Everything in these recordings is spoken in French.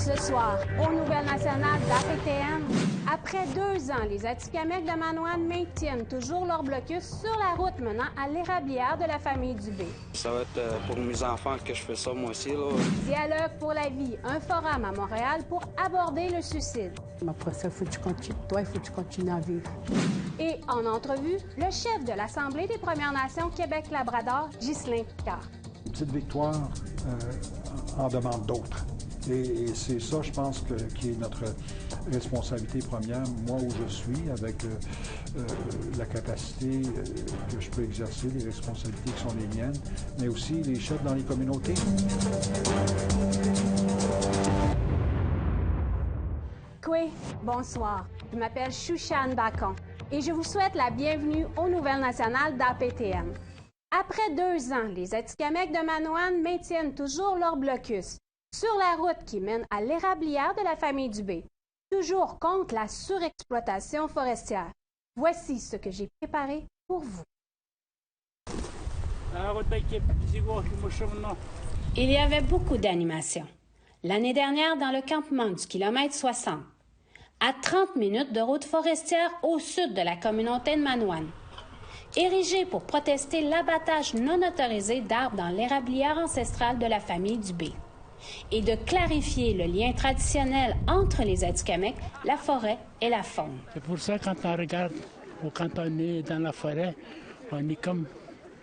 Ce soir, aux Nouvelles nationales d'APTN, après 2 ans, les Atikamekw de Manoane maintiennent toujours leur blocus sur la route menant à l'érablière de la famille Dubé. Ça va être pour mes enfants que je fais ça, moi aussi, là. Dialogue pour la vie, un forum à Montréal pour aborder le suicide. Après ça, il faut que tu continues. Toi, il faut que tu continues à vivre. Et en entrevue, le chef de l'Assemblée des Premières Nations Québec-Labrador, Ghislain Picard. Une petite victoire en demande d'autres. Et c'est ça, je pense, qui est notre responsabilité première, moi où je suis, avec la capacité que je peux exercer, les responsabilités qui sont les miennes, mais aussi les chefs dans les communautés. Kwe, bonsoir. Je m'appelle Shushan Bacon et je vous souhaite la bienvenue aux Nouvelles nationales d'APTN. Après 2 ans, les Atikamekw de Manoane maintiennent toujours leur blocus sur la route qui mène à l'érablière de la famille Dubé, toujours contre la surexploitation forestière. Voici ce que j'ai préparé pour vous. Il y avait beaucoup d'animations. L'année dernière, dans le campement du kilomètre 60, à 30 minutes de route forestière au sud de la communauté de Manoane, érigée pour protester l'abattage non autorisé d'arbres dans l'érablière ancestrale de la famille Dubé, et de clarifier le lien traditionnel entre les Atikamekw, la forêt et la faune. C'est pour ça, quand on regarde ou quand on est dans la forêt, on est comme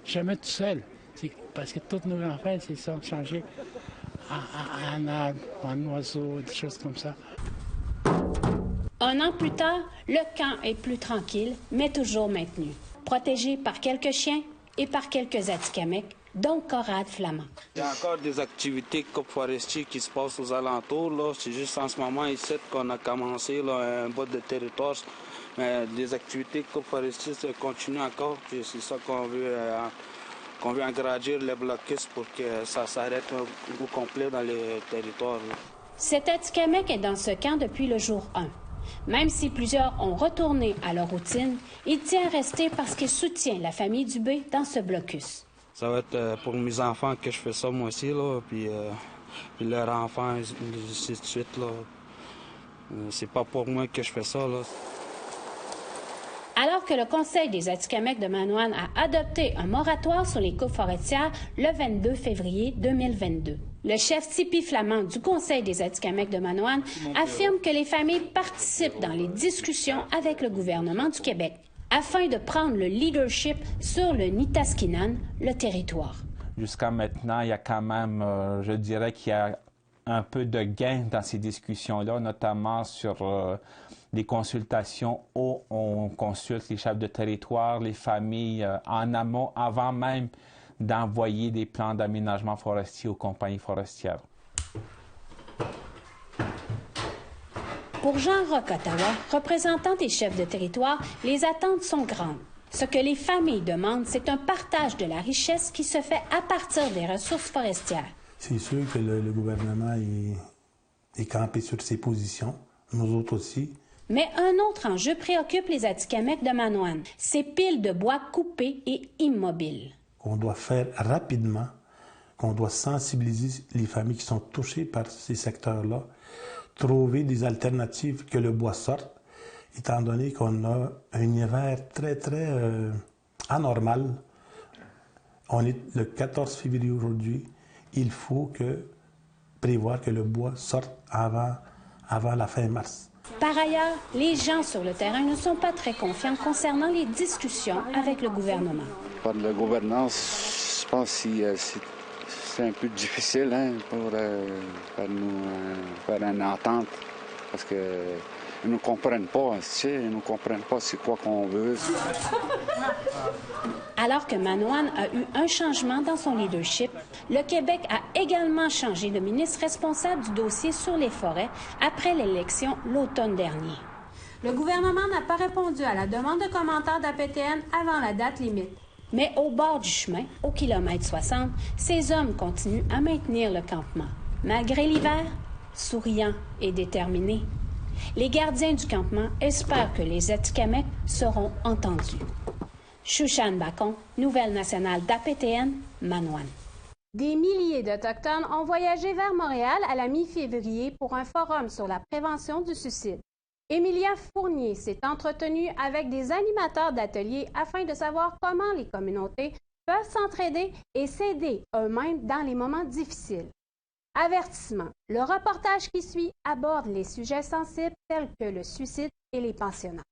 jamais tout seul. C'est parce que tous nos enfants se sont changés en arbre, en oiseau, des choses comme ça. 1 an plus tard, le camp est plus tranquille, mais toujours maintenu, protégé par quelques chiens et par quelques Atikamekw, dont Corrad Flamand. Il y a encore des activités coupe forestier qui se passent aux alentours, là. C'est juste en ce moment ici qu'on a commencé là, un bout de territoire. Mais les activités coupe forestier continuent encore. Puis c'est ça qu'on veut agrandir le blocus pour que ça s'arrête au complet dans les territoires, là. Cet Atikamekw est dans ce camp depuis le jour 1. Même si plusieurs ont retourné à leur routine, il tient à rester parce qu'il soutient la famille Dubé dans ce blocus. Ça va être pour mes enfants que je fais ça, moi aussi, là, puis leurs enfants, ainsi de suite, là. C'est pas pour moi que je fais ça, là. Alors que le Conseil des Atikamekw de Manoane a adopté un moratoire sur les coupes forestières le 22 février 2022, le chef Tipi Flamand du Conseil des Atikamekw de Manoane affirme que les familles participent dans les discussions avec le gouvernement du Québec afin de prendre le leadership sur le Nitaskinan, le territoire. Jusqu'à maintenant, il y a quand même, je dirais qu'il y a un peu de gain dans ces discussions-là, notamment sur les consultations où on consulte les chefs de territoire, les familles en amont, avant même d'envoyer des plans d'aménagement forestier aux compagnies forestières. Pour Jean-Roch Ottawa, représentant des chefs de territoire, les attentes sont grandes. Ce que les familles demandent, c'est un partage de la richesse qui se fait à partir des ressources forestières. C'est sûr que le gouvernement est campé sur ses positions, nous autres aussi. Mais un autre enjeu préoccupe les Atikamekw de Manoane, ces piles de bois coupées et immobiles. Qu'on doit faire rapidement, qu'on doit sensibiliser les familles qui sont touchées par ces secteurs-là, trouver des alternatives que le bois sorte, étant donné qu'on a un hiver très, très anormal. On est le 14 février aujourd'hui. Il faut prévoir que le bois sorte avant la fin mars. Par ailleurs, les gens sur le terrain ne sont pas très confiants concernant les discussions avec le gouvernement. Par la gouvernance, je pense que c'est un peu difficile pour nous faire une entente parce qu'ils ne nous comprennent pas, ils ne comprennent pas c'est quoi qu'on veut. Alors que Manoane a eu un changement dans son leadership, le Québec a également changé de ministre responsable du dossier sur les forêts après l'élection l'automne dernier. Le gouvernement n'a pas répondu à la demande de commentaires d'APTN avant la date limite. Mais au bord du chemin, au kilomètre 60, ces hommes continuent à maintenir le campement. Malgré l'hiver, souriants et déterminés, les gardiens du campement espèrent que les Atikamekw seront entendus. Shushan Bacon, Nouvelle nationale d'APTN, Manoane. Des milliers d'Autochtones ont voyagé vers Montréal à la mi-février pour un forum sur la prévention du suicide. Émilia Fournier s'est entretenue avec des animateurs d'ateliers afin de savoir comment les communautés peuvent s'entraider et s'aider eux-mêmes dans les moments difficiles. Avertissement. Le reportage qui suit aborde les sujets sensibles tels que le suicide et les pensionnats.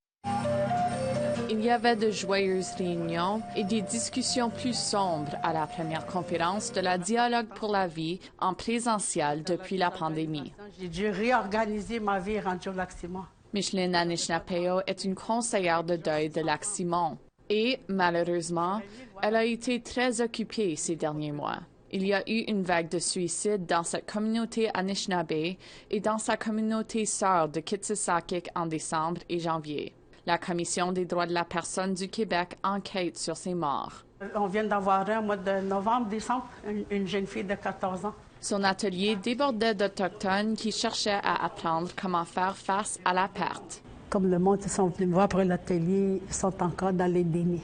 Il y avait de joyeuses réunions et des discussions plus sombres à la première conférence de la Dialogue pour la vie en présentiel depuis la pandémie. J'ai dû réorganiser ma vie rendue au Lac-Simon. Micheline Anishinaabe est une conseillère de deuil de Lac-Simon et, malheureusement, elle a été très occupée ces derniers mois. Il y a eu une vague de suicides dans cette communauté Anishinaabe et dans sa communauté sœur de Kitsisakik en décembre et janvier. La Commission des droits de la personne du Québec enquête sur ces morts. On vient d'avoir un au mois de novembre-décembre, une jeune fille de 14 ans. Son atelier débordait d'Autochtones qui cherchaient à apprendre comment faire face à la perte. Comme le monde, ils sont venus me voir pour l'atelier, ils sont encore dans les dénis.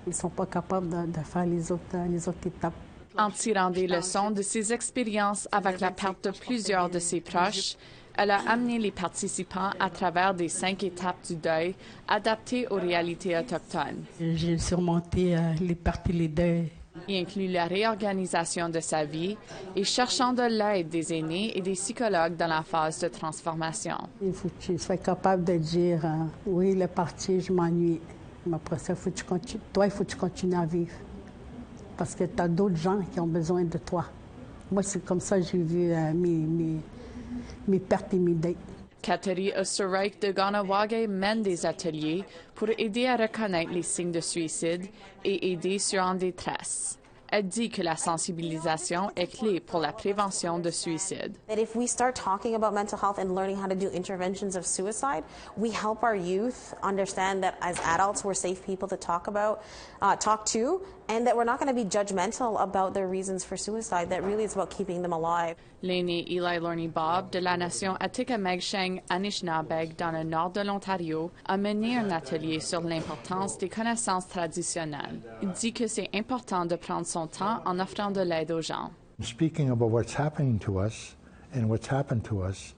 Ils ne sont pas capables de faire les autres étapes. En tirant des leçons de ses expériences avec la perte de plusieurs de ses proches, elle a amené les participants à travers des 5 étapes du deuil adaptées aux réalités autochtones. J'ai surmonté les pertes et les deuils. Il inclut la réorganisation de sa vie et cherchant de l'aide des aînés et des psychologues dans la phase de transformation. Il faut que tu sois capable de dire oui, le parti, je m'ennuie. Mais après ça, il faut que tu continues à vivre. Parce que tu as d'autres gens qui ont besoin de toi. Moi, c'est comme ça que j'ai vu mes pertes et mes deuils. Kateri Osterreich de Kahnawake mène des ateliers pour aider à reconnaître les signes de suicide et aider ceux en détresse. Elle dit que la sensibilisation est clé pour la prévention de suicide. That if we start talking about mental health and learning how to do interventions of suicide, we help our youth understand that as adults we're safe people to talk to, and that we're not going to be judgmental about their reasons for suicide. That really is about keeping them alive. L'aîné Eli Lorne Bob de la nation Atikameksheng Anishinaabeg dans le nord de l'Ontario a mené un atelier sur l'importance des connaissances traditionnelles. Il dit que c'est important de prendre son temps en offrant de l'aide aux gens. Speaking about what's happening to us and what's happened to us,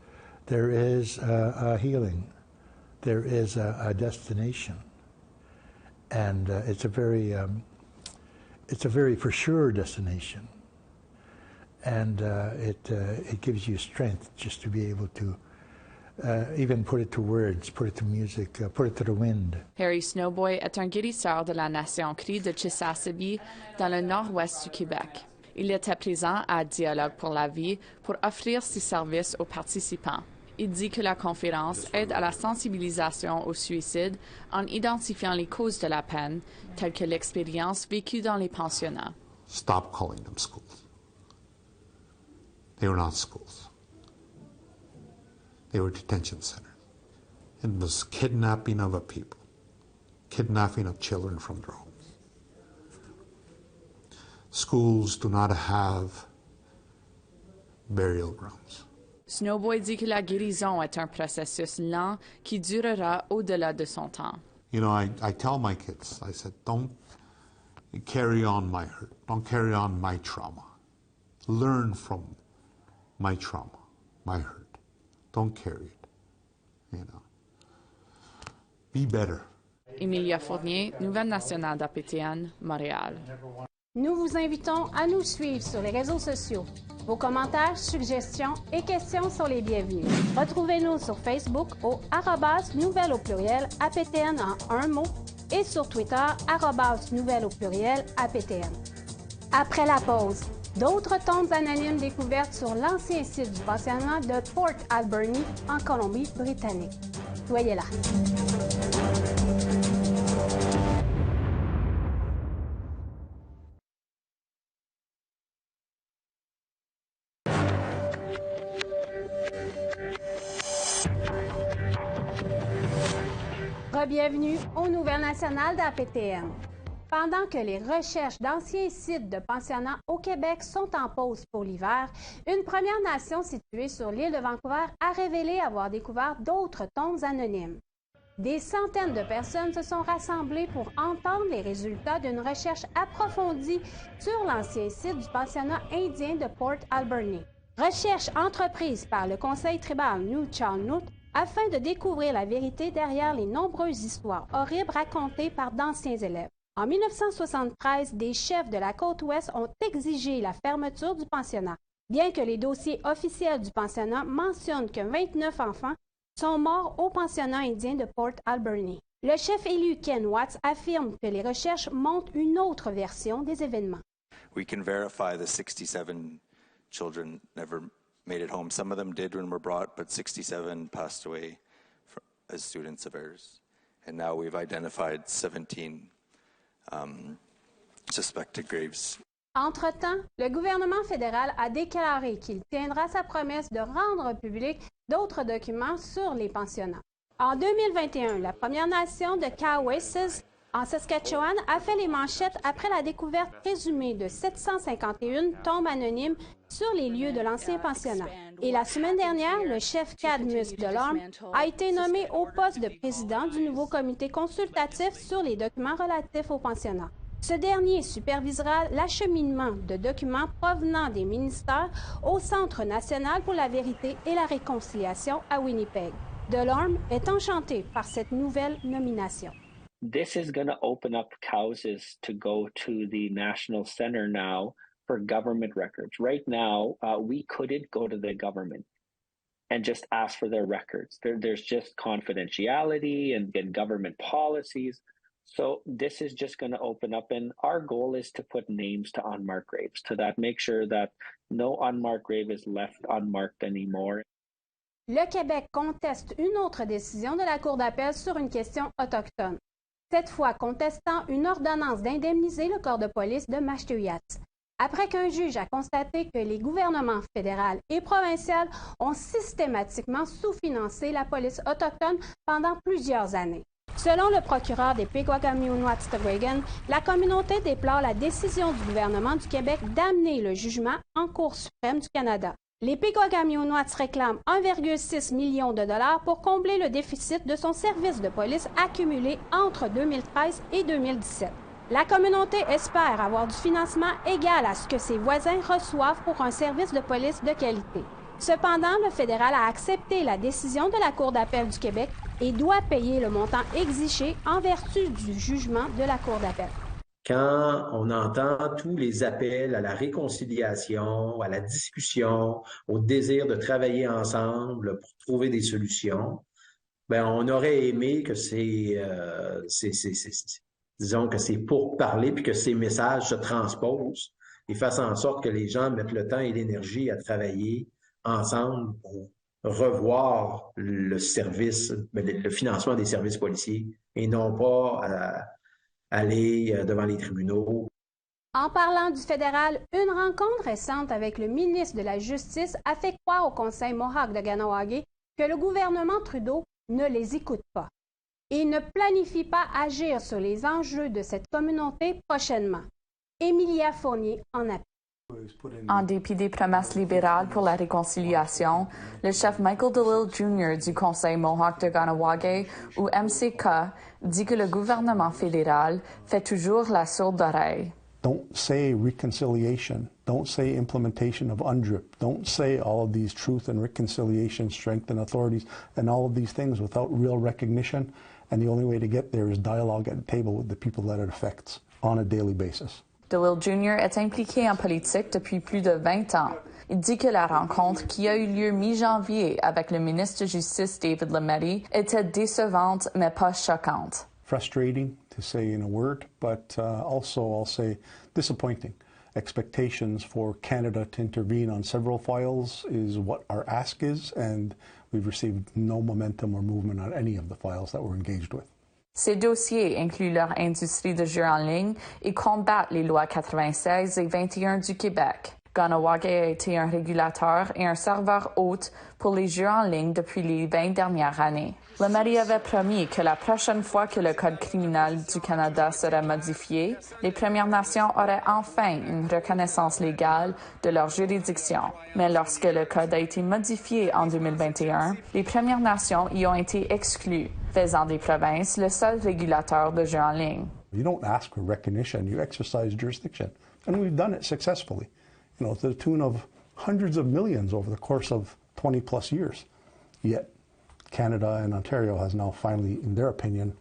there is a healing. There is a destination. And it's a very for sure destination. And it gives you strength just to be able to even put it to words, put it to music, put it to the wind. Harry Snowboy est un guérisseur de la nation Cri de Chisasibi dans le nord-ouest du Québec. Il était présent à Dialogue pour la vie pour offrir ses services aux participants. Il dit que la conférence aide à la sensibilisation au suicide en identifiant les causes de la peine, telles que l'expérience vécue dans les pensionnats. Stop calling them schools. They were not schools. They were detention centers. It was kidnapping of a people, kidnapping of children from their homes. Schools do not have burial grounds. Snowboy dit que la guérison est un processus lent qui durera au-delà de son temps. You know, I tell my kids, I said, don't carry on my hurt. Don't carry on my trauma. Learn from my trauma, my hurt. Don't carry it, you know. Be better. Émilia Fournier, Nouvelle nationale d'APTN, Montréal. Nous vous invitons à nous suivre sur les réseaux sociaux. Vos commentaires, suggestions et questions sont les bienvenus. Retrouvez-nous sur Facebook au @nouvelle au pluriel APTN en un mot et sur Twitter @nouvelle au pluriel APTN. Après la pause, d'autres tombes anonymes découvertes sur l'ancien site du pensionnat de Port Alberni en Colombie-Britannique. Soyez là. Bienvenue aux Nouvelles nationales d'APTN. Pendant que les recherches d'anciens sites de pensionnats au Québec sont en pause pour l'hiver, une Première Nation située sur l'île de Vancouver a révélé avoir découvert d'autres tombes anonymes. Des centaines de personnes se sont rassemblées pour entendre les résultats d'une recherche approfondie sur l'ancien site du pensionnat indien de Port Alberni. Recherche entreprise par le Conseil tribal Nuu-chah-nulth afin de découvrir la vérité derrière les nombreuses histoires horribles racontées par d'anciens élèves. En 1973, des chefs de la côte ouest ont exigé la fermeture du pensionnat, bien que les dossiers officiels du pensionnat mentionnent que 29 enfants sont morts au pensionnat indien de Port Alberni. Le chef élu Ken Watts affirme que les recherches montrent une autre version des événements. We can verify the 67 children never made it home. Some of them did when were brought, but 67 passed away as students of ours. And now we've identified 17 suspected graves. Entre-temps, le gouvernement fédéral a déclaré qu'il tiendra sa promesse de rendre public d'autres documents sur les pensionnats. En 2021, la Première Nation de Cowessess, en Saskatchewan, a fait les manchettes après la découverte présumée de 751 tombes anonymes sur les lieux de l'ancien pensionnat. Et la semaine dernière, le chef Cadmus Delorme a été nommé au poste de président du nouveau comité consultatif sur les documents relatifs au pensionnat. Ce dernier supervisera l'acheminement de documents provenant des ministères au Centre national pour la vérité et la réconciliation à Winnipeg. Delorme est enchanté par cette nouvelle nomination. This is going to open up Cowessess to go to the National Center now for government records. Right now, we couldn't go to the government and just ask for their records. There's just confidentiality and government policies. So this is just going to open up, and our goal is to put names to unmarked graves, to that make sure that no unmarked grave is left unmarked anymore. Le Québec conteste une autre décision de la Cour d'appel sur une question autochtone, cette fois contestant une ordonnance d'indemniser le corps de police de Mashteuiat, après qu'un juge a constaté que les gouvernements fédéral et provincial ont systématiquement sous-financé la police autochtone pendant plusieurs années. Selon le procureur des Pequawkamiunwatstagwagan, la communauté déplore la décision du gouvernement du Québec d'amener le jugement en Cour suprême du Canada. Les Pequawkamiunwats réclament 1,6 million de dollars pour combler le déficit de son service de police accumulé entre 2013 et 2017. La communauté espère avoir du financement égal à ce que ses voisins reçoivent pour un service de police de qualité. Cependant, le fédéral a accepté la décision de la Cour d'appel du Québec et doit payer le montant exigé en vertu du jugement de la Cour d'appel. Quand on entend tous les appels à la réconciliation, à la discussion, au désir de travailler ensemble pour trouver des solutions, ben on aurait aimé que disons que c'est pour parler puis que ces messages se transposent et fassent en sorte que les gens mettent le temps et l'énergie à travailler ensemble pour revoir le service, le financement des services policiers et non pas aller devant les tribunaux. En parlant du fédéral, une rencontre récente avec le ministre de la Justice a fait croire au Conseil Mohawk de Kahnawake que le gouvernement Trudeau ne les écoute pas et ne planifie pas agir sur les enjeux de cette communauté prochainement. Emilia Fournier en appelle. En dépit des promesses libérales pour la réconciliation, le chef Michael DeLille Jr. du Conseil Mohawk de Kahnawake, ou MCK, dit que le gouvernement fédéral fait toujours la sourde oreille. Don't say reconciliation. Don't say implementation of UNDRIP. Don't say all of these truth and reconciliation, strength and authorities, and all of these things without real recognition. And the only way to get there is dialogue at the table with the people that it affects on a daily basis. DeLille Jr. est impliqué en politique depuis plus de 20 ans. Il dit que la rencontre qui a eu lieu mi-janvier avec le ministre de Justice David Lametti était décevante mais pas choquante. Frustrating, to say in a word, but also I'll say disappointing. Expectations for Canada to intervene on several files is what our ask is, and we've received no momentum or movement on any of the files that we're engaged with. Ces dossiers incluent leur industrie de jeux en ligne et combattent les lois 96 et 21 du Québec. Kahnawake a été un régulateur et un serveur hôte pour les jeux en ligne depuis les 20 dernières années. Le mairie avait promis que la prochaine fois que le Code criminel du Canada serait modifié, les Premières Nations auraient enfin une reconnaissance légale de leur juridiction. Mais lorsque le Code a été modifié en 2021, les Premières Nations y ont été exclues, faisant des provinces le seul régulateur de jeux en ligne. You don't ask for recognition, you exercise jurisdiction. And we've done it successfully, to the tune of hundreds of millions over the course of 20 plus years. Yet, Canada and Ontario has now finally, in their opinion,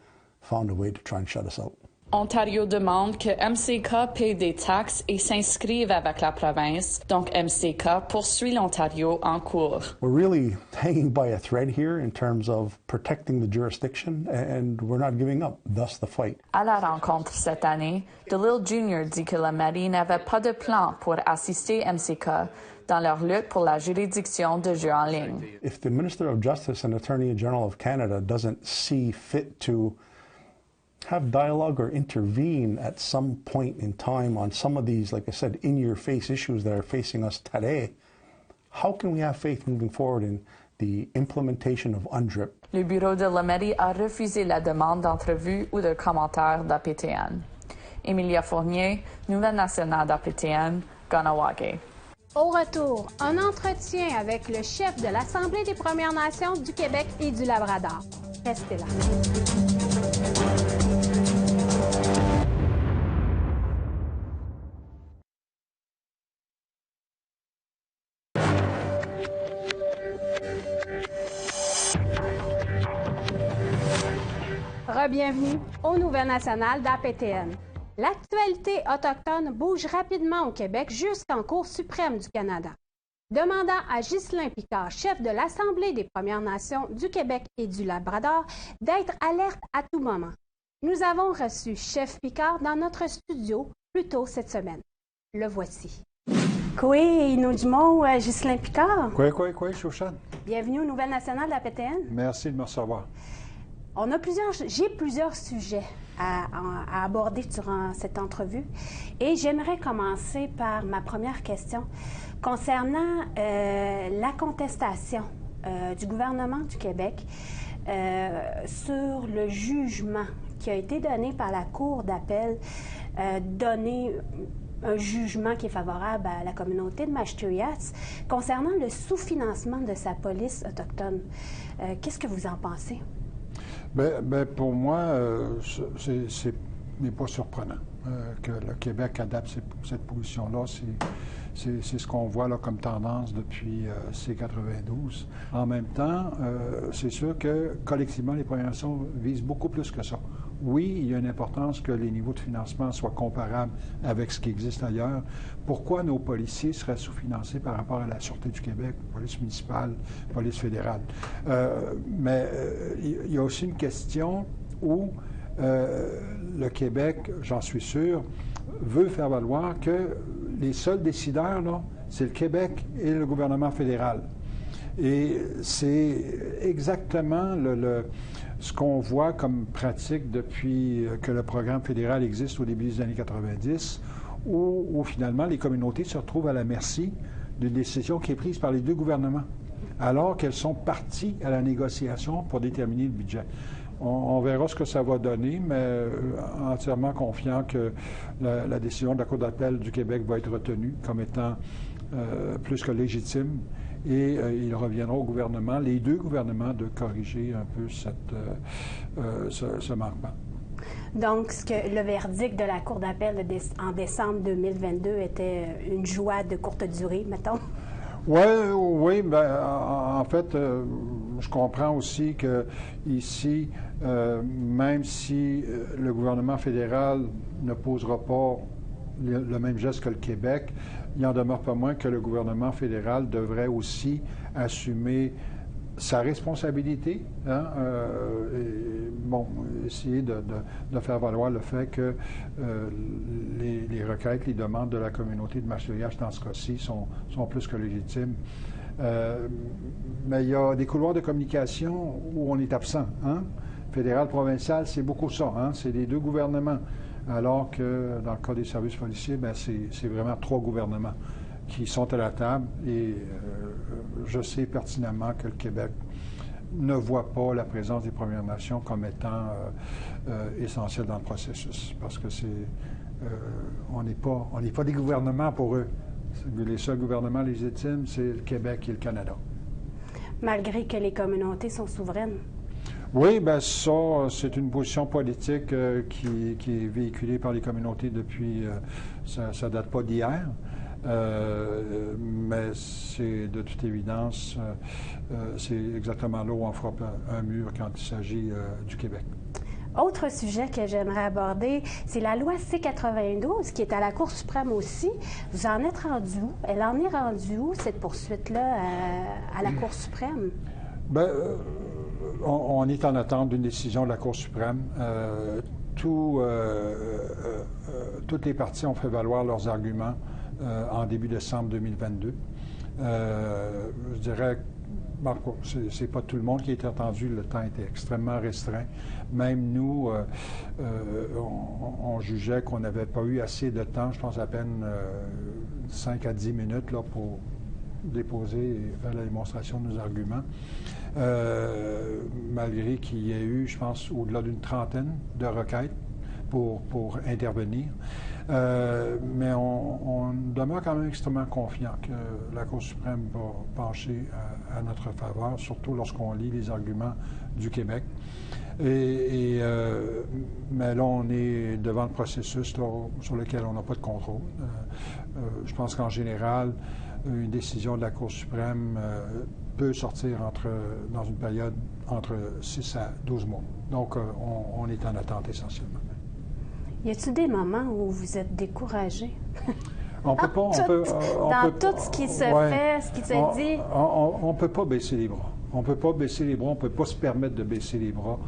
found a way to try and shut us out. Ontario demande que MCK paye des taxes et s'inscrive avec la province, donc MCK poursuit l'Ontario en cours. We're really hanging by a thread here in terms of protecting the jurisdiction, and we're not giving up, thus the fight. À la rencontre cette année, DeLille Jr. dit que la mairie n'avait pas de plan pour assister MCK dans leur lutte pour la juridiction de jeux en ligne. If the Minister of Justice and Attorney General of Canada doesn't see fit to have dialogue or intervene at some point in time on some of these, like I said, in-your-face issues that are facing us today, how can we have faith moving forward in the implementation of UNDRIP? Le bureau de la mairie a refusé la demande d'entrevue ou de commentaire d'APTN. Emilia Fournier, Nouvelle nationale d'APTN, Kahnawake. Au retour, un entretien avec le chef de l'Assemblée des Premières Nations du Québec et du Labrador. Restez là. Bienvenue aux Nouvelles nationales d'APTN. L'actualité autochtone bouge rapidement au Québec jusqu'en Cour suprême du Canada. Demandant à Ghislain Picard, chef de l'Assemblée des Premières Nations du Québec et du Labrador, d'être alerte à tout moment. Nous avons reçu Chef Picard dans notre studio plus tôt cette semaine. Le voici. Oui, nous disons Ghislain Picard. Oui, Chouchan. Bienvenue aux Nouvelles nationales d'APTN. Merci de me recevoir. J'ai plusieurs sujets à aborder durant cette entrevue et j'aimerais commencer par ma première question concernant la contestation du gouvernement du Québec sur le jugement qui a été donné par la Cour d'appel, donné un jugement qui est favorable à la communauté de Mashtuyats concernant le sous-financement de sa police autochtone. Qu'est-ce que vous en pensez? Ben, pour moi, ce n'est pas surprenant que le Québec adapte cette position-là. C'est ce qu'on voit là comme tendance depuis C-92. En même temps, c'est sûr que collectivement, les Premières Nations visent beaucoup plus que ça. Oui, il y a une importance que les niveaux de financement soient comparables avec ce qui existe ailleurs. Pourquoi nos policiers seraient sous-financés par rapport à la Sûreté du Québec, police municipale, police fédérale? Mais il y a aussi une question où le Québec, j'en suis sûr, veut faire valoir que les seuls décideurs, là, c'est le Québec et le gouvernement fédéral. Et c'est exactement ce qu'on voit comme pratique depuis que le programme fédéral existe au début des années 90, où finalement les communautés se retrouvent à la merci d'une décision qui est prise par les deux gouvernements, alors qu'elles sont parties à la négociation pour déterminer le budget. On verra ce que ça va donner, mais entièrement confiant que la décision de la Cour d'appel du Québec va être retenue comme étant plus que légitime. Et il reviendra au gouvernement, les deux gouvernements, de corriger un peu ce manquement. Donc, le verdict de la Cour d'appel en décembre 2022 était une joie de courte durée, mettons? Oui, ben, en fait, je comprends aussi que ici, même si le gouvernement fédéral ne posera pas le même geste que le Québec, il n'en demeure pas moins que le gouvernement fédéral devrait aussi assumer sa responsabilité, essayer de faire valoir le fait que les requêtes, les demandes de la communauté de Mashtuyas dans ce cas-ci sont plus que légitimes. Mais il y a des couloirs de communication où on est absent. Fédéral, provincial, c'est beaucoup ça. C'est les deux gouvernements. Alors que dans le cas des services policiers, c'est vraiment trois gouvernements. qui sont à la table et je sais pertinemment que le Québec ne voit pas la présence des Premières Nations comme étant essentielle dans le processus, parce que on n'est pas des gouvernements pour eux. Les seuls gouvernements légitimes, c'est le Québec et le Canada. Malgré que les communautés sont souveraines. Oui, bien ça, c'est une position politique qui est véhiculée par les communautés depuis, ça ne date pas d'hier. Mais c'est de toute évidence, c'est exactement là où on frappe un mur quand il s'agit du Québec. Autre sujet que j'aimerais aborder, c'est la loi C-92 qui est à la Cour suprême aussi. Vous en êtes rendu où? Elle en est rendue où, cette poursuite-là, à la Cour suprême? Bien, on est en attente d'une décision de la Cour suprême. Toutes les parties ont fait valoir leurs arguments en début décembre 2022. Je dirais, Marco, c'est pas tout le monde qui a été entendu, le temps était extrêmement restreint. Même nous, on jugeait qu'on n'avait pas eu assez de temps, je pense à peine 5 à 10 minutes là, pour déposer et faire la démonstration de nos arguments. Malgré qu'il y ait eu, je pense, au-delà d'une trentaine de requêtes pour intervenir. Mais on demeure quand même extrêmement confiant que la Cour suprême va pencher à notre faveur, surtout lorsqu'on lit les arguments du Québec. Mais là, on est devant le processus là, sur lequel on n'a pas de contrôle. Je pense qu'en général, une décision de la Cour suprême peut sortir dans une période entre 6 à 12 mois. Donc, on est en attente essentiellement. Y a-t-il des moments où vous êtes découragé? On peut pas. Tout ce qui se fait, ce qui se dit. On ne peut pas baisser les bras. On ne peut pas baisser les bras, on ne peut pas se permettre de baisser les bras.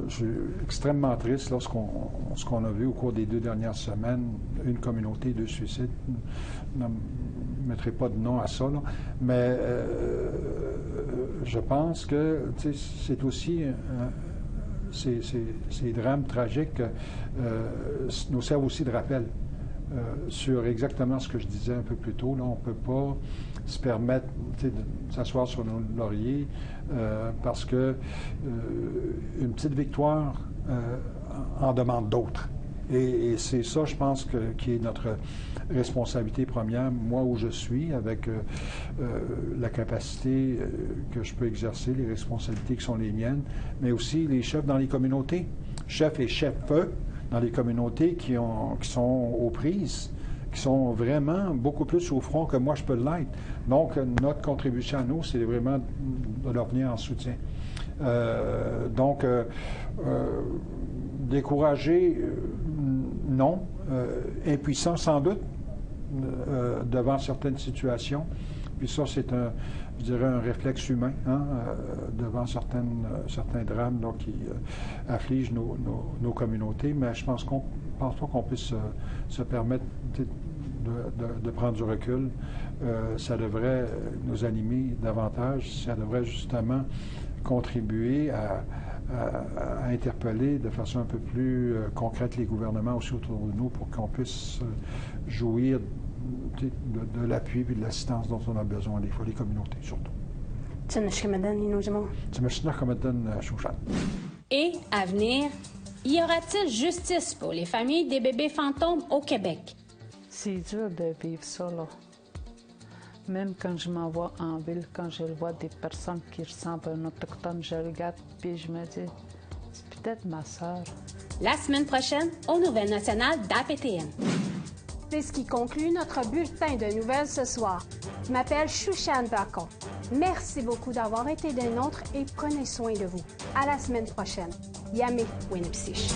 Je suis extrêmement triste lorsqu'on a vu au cours des 2 dernières semaines une communauté de suicides. Je ne mettrai pas de nom à ça, là, mais je pense que c'est aussi ces drames tragiques nous servent aussi de rappel sur exactement ce que je disais un peu plus tôt. Là, on ne peut pas se permettre de s'asseoir sur nos lauriers parce que une petite victoire en demande d'autres. Et c'est ça, je pense, qui est notre responsabilité première, moi où je suis, avec la capacité que je peux exercer, les responsabilités qui sont les miennes, mais aussi les chefs dans les communautés, chefs et chefs dans les communautés qui sont aux prises, qui sont vraiment beaucoup plus au front que moi je peux l'être. Donc, notre contribution à nous, c'est vraiment de leur venir en soutien. Donc, découragé, non. Impuissant, sans doute, devant certaines situations. Puis ça, c'est je dirais, un réflexe humain, devant certains drames donc, qui affligent nos communautés. Mais je pense pas qu'on puisse se permettre de prendre du recul. Ça devrait nous animer davantage. Ça devrait justement contribuer à interpeller de façon un peu plus concrète les gouvernements aussi autour de nous pour qu'on puisse jouir de l'appui et de l'assistance dont on a besoin, des fois, les communautés surtout. Et, à venir, y aura-t-il justice pour les familles des bébés fantômes au Québec? C'est dur de vivre ça, là. Même quand je m'en vais en ville, quand je vois des personnes qui ressemblent à un autochtone, je regarde puis je me dis, c'est peut-être ma sœur. La semaine prochaine, aux Nouvelles nationales d'APTN. C'est ce qui conclut notre bulletin de nouvelles ce soir. Je m'appelle Chouchane Bacon. Merci beaucoup d'avoir été des nôtres et prenez soin de vous. À la semaine prochaine. Yamé Winnipsich.